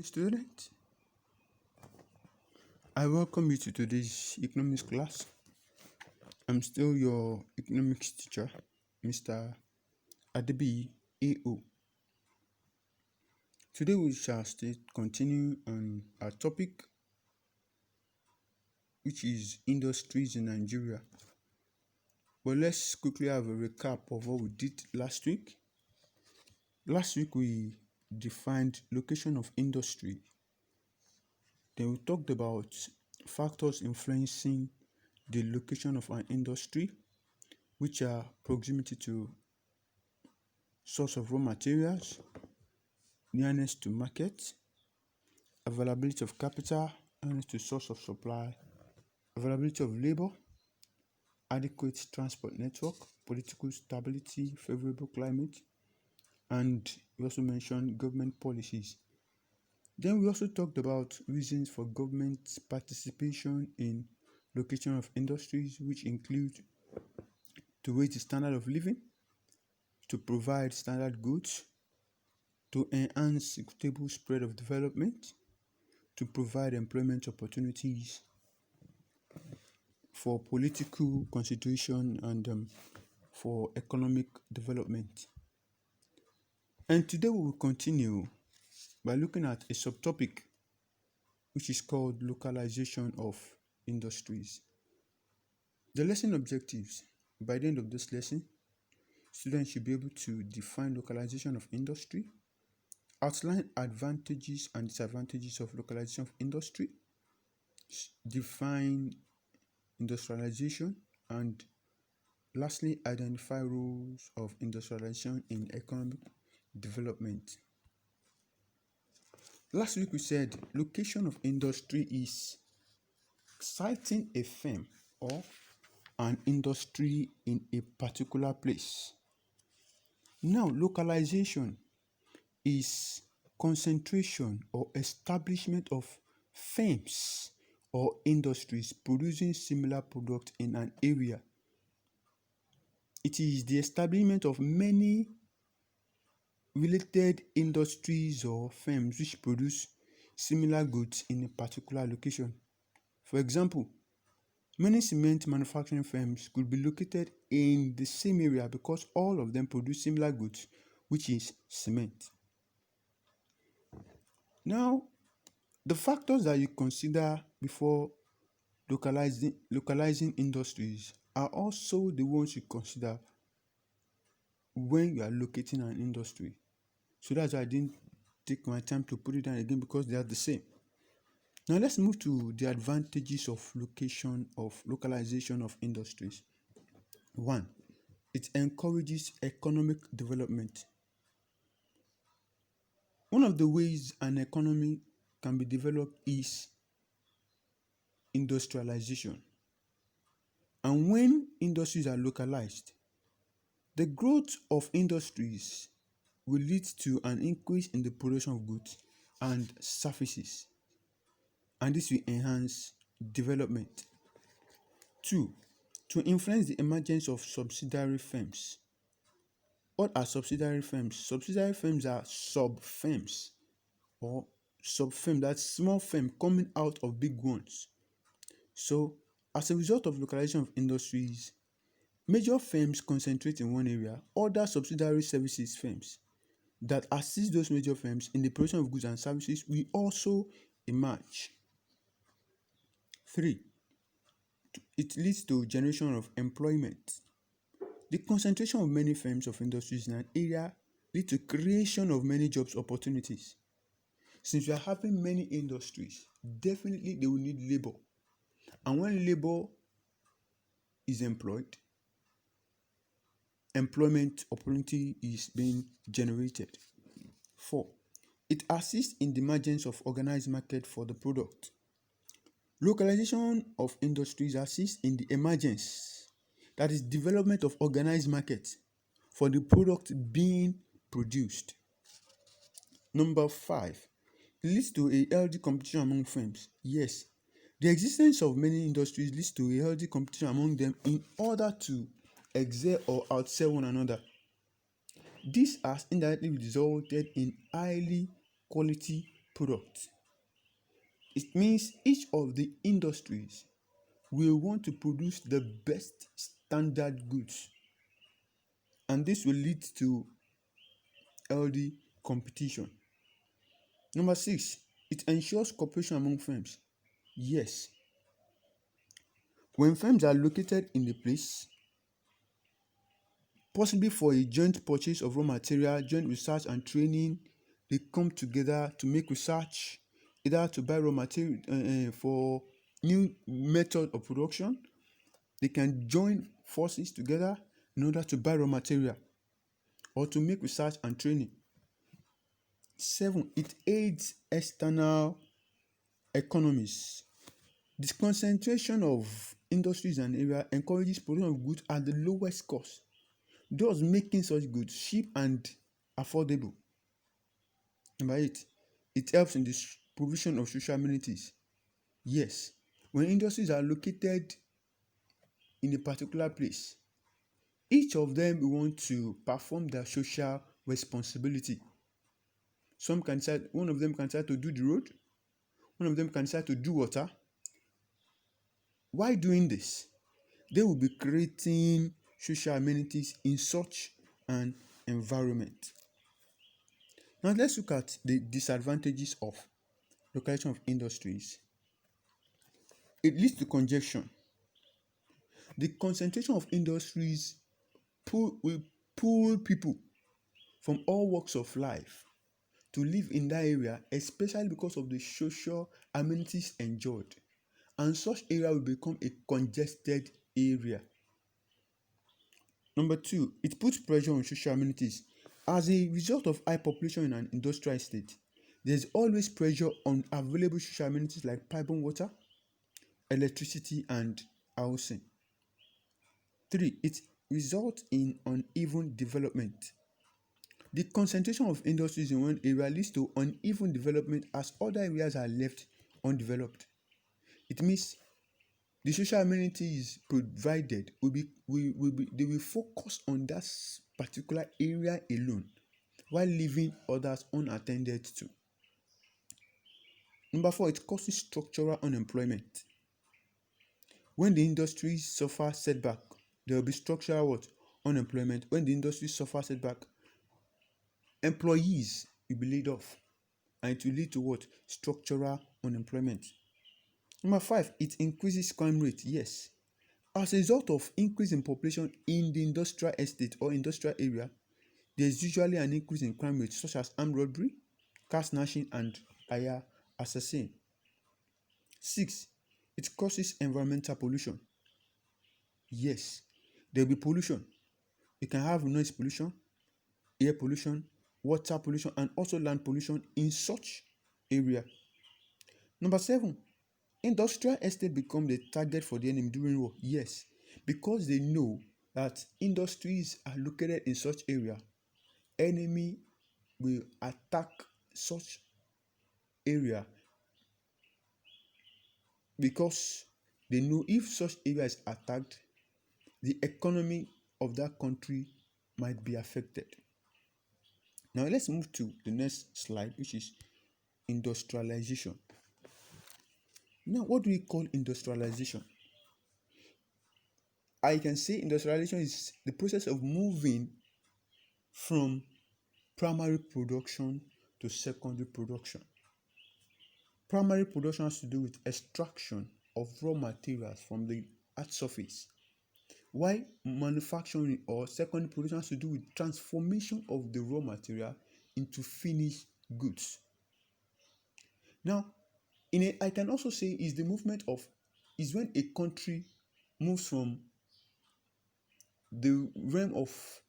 Student, I welcome you to today's economics class. I'm still your economics teacher, Mr. Adebi AO. Today we shall continue on our topic, which is industries in Nigeria. But let's quickly have a recap of what we did last week. Last week we defined location of industry. Then we talked about factors influencing the location of an industry, which are proximity to source of raw materials, nearness to market, availability of capital, nearness to source of supply, availability of labor, adequate transport network, political stability, favorable climate, and we also mentioned government policies. Then we also talked about reasons for government participation in location of industries, which include to raise the standard of living, to provide standard goods, to enhance equitable spread of development, to provide employment opportunities for political constitution and for economic development. And today we will continue by looking at a subtopic which is called localization of industries. The lesson objectives: by the end of this lesson, students should be able to define localization of industry, outline advantages and disadvantages of localization of industry, define industrialization, and lastly, identify roles of industrialization in economic development. Last week we said location of industry is siting a firm or an industry in a particular place. Now, localization is concentration or establishment of firms or industries producing similar products in an area. It is the establishment of many related industries or firms which produce similar goods in a particular location. For example, many cement manufacturing firms could be located in the same area because all of them produce similar goods, which is cement. Now, the factors that you consider before localizing industries are also the ones you consider when you are locating an industry. So that's why I didn't take my time to put it down again, because they are the same. Now let's move to the advantages of localization of industries. 1. It encourages economic development. One of the ways an economy can be developed is industrialization. And when industries are localized, the growth of industries will lead to an increase in the production of goods and services, and this will enhance development. 2. To influence the emergence of subsidiary firms. What are subsidiary firms? Subsidiary firms are sub-firms or sub-firm, that's small firm coming out of big ones. So, as a result of localization of industries, major firms concentrate in one area. Other subsidiary services firms that assist those major firms in the production of goods and services will also emerge. 3. It leads to generation of employment. The concentration of many firms of industries in an area leads to creation of many jobs opportunities. Since we are having many industries, definitely they will need labor. And when labor is employed, employment opportunity is being generated. 4. It assists in the emergence of organized market for the product. Localization of industries assists in the emergence, that is development of organized market for the product being produced. Number 5, it leads to a healthy competition among firms. Yes, the existence of many industries leads to a healthy competition among them in order to excel or outsell one another. This has indirectly resulted in highly quality product. It means each of the industries will want to produce the best standard goods, and this will lead to healthy competition. Number six, it ensures cooperation among firms. Yes, when firms are located in a place, possibly for a joint purchase of raw material, joint research and training, they come together to make research, either to buy raw material for new method of production. They can join forces together in order to buy raw material or to make research and training. Seven, it aids external economies. This concentration of industries and area encourages production of goods at the lowest cost, thus making such goods cheap and affordable. Number eight, it helps in the provision of social amenities. Yes, when industries are located in a particular place, each of them will want to perform their social responsibility. One of them can decide to do the road, one of them can decide to do water. While doing this, they will be creating social amenities in such an environment. Now let's look at the disadvantages of localization of industries. It leads to congestion. The concentration of industries will pull people from all walks of life to live in that area, especially because of the social amenities enjoyed. And such area will become a congested area. Number two, it puts pressure on social amenities. As a result of high population in an industrial estate, there's always pressure on available social amenities like piping water, electricity, and housing. Three, it results in uneven development. The concentration of industries in one area leads to uneven development as other areas are left undeveloped. It means the social amenities provided they will focus on that particular area alone while leaving others unattended to. Number four, it causes structural unemployment. When the industries suffer setback, there will be structural what? Unemployment. When the industry suffer setback, employees will be laid off, and it will lead to what? Structural unemployment. Number five, it increases crime rate. Yes. As a result of increase in population in the industrial estate or industrial area, there is usually an increase in crime rates such as armed robbery, car snatching, and hire assassin. Six, it causes environmental pollution. Yes, there will be pollution. You can have noise pollution, air pollution, water pollution, and also land pollution in such area. Number seven, industrial estate become the target for the enemy during war. Yes, because they know that industries are located in such area, enemy will attack such area because they know if such area is attacked, the economy of that country might be affected. Now let's move to the next slide, which is industrialization. Now, what do we call industrialization? I can say industrialization is the process of moving from primary production to secondary production. Primary production has to do with extraction of raw materials from the earth surface, while manufacturing or secondary production has to do with transformation of the raw material into finished goods. Now, I can also say is when a country moves from the realm of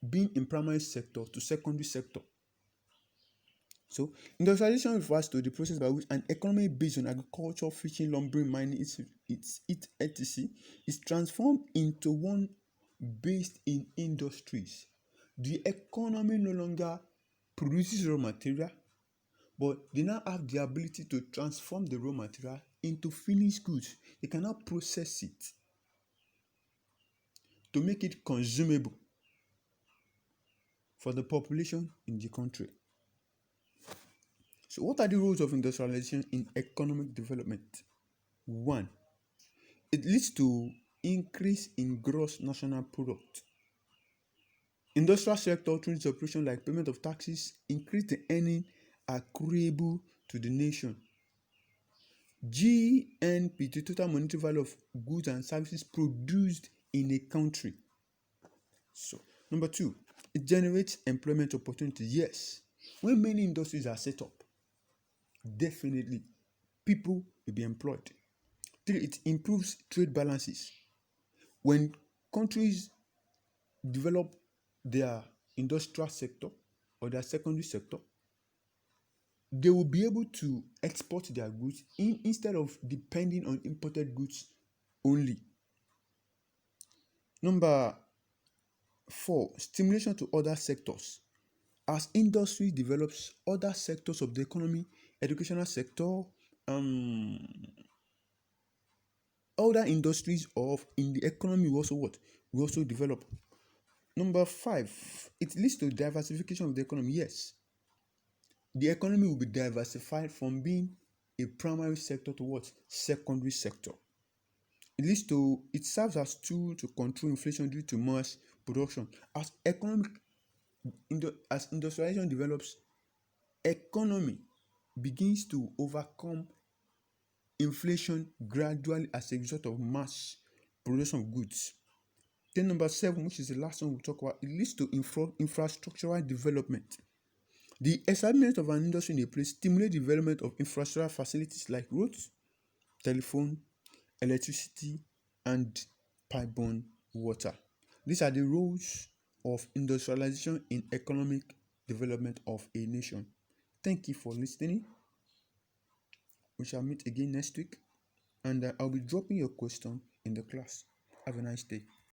being in primary sector to secondary sector. So, industrialization refers to the process by which an economy based on agriculture, fishing, lumbering, mining, etc. is transformed into one based in industries. The economy no longer produces raw material, but they now have the ability to transform the raw material into finished goods. They can now process it to make it consumable for the population in the country. So, what are the roles of industrialization in economic development? One, it leads to increase in gross national product. Industrial sector through its operation like payment of taxes increase the earning accruable to the nation. GNP, the total monetary value of goods and services produced in a country. So, number two, it generates employment opportunities. Yes, when many industries are set up, definitely people will be employed. Three, it improves trade balances. When countries develop their industrial sector or their secondary sector, they will be able to export their goods instead of depending on imported goods only. Number four, stimulation to other sectors. As industry develops, other sectors of the economy, educational sector, um, other industries of in the economy will also what? Will also develop. Number five, it leads to diversification of the economy. Yes, the economy will be diversified from being a primary sector to what? Secondary sector. It serves as tool to control inflation due to mass production. As industrialization develops, economy begins to overcome inflation gradually as a result of mass production of goods. Then number seven, which is the last one we'll talk about, it leads to infrastructural development. The establishment of an industry in a place stimulates the development of infrastructural facilities like roads, telephone, electricity, and pipeborne water. These are the roles of industrialization in economic development of a nation. Thank you for listening. We shall meet again next week, and I'll be dropping your question in the class. Have a nice day.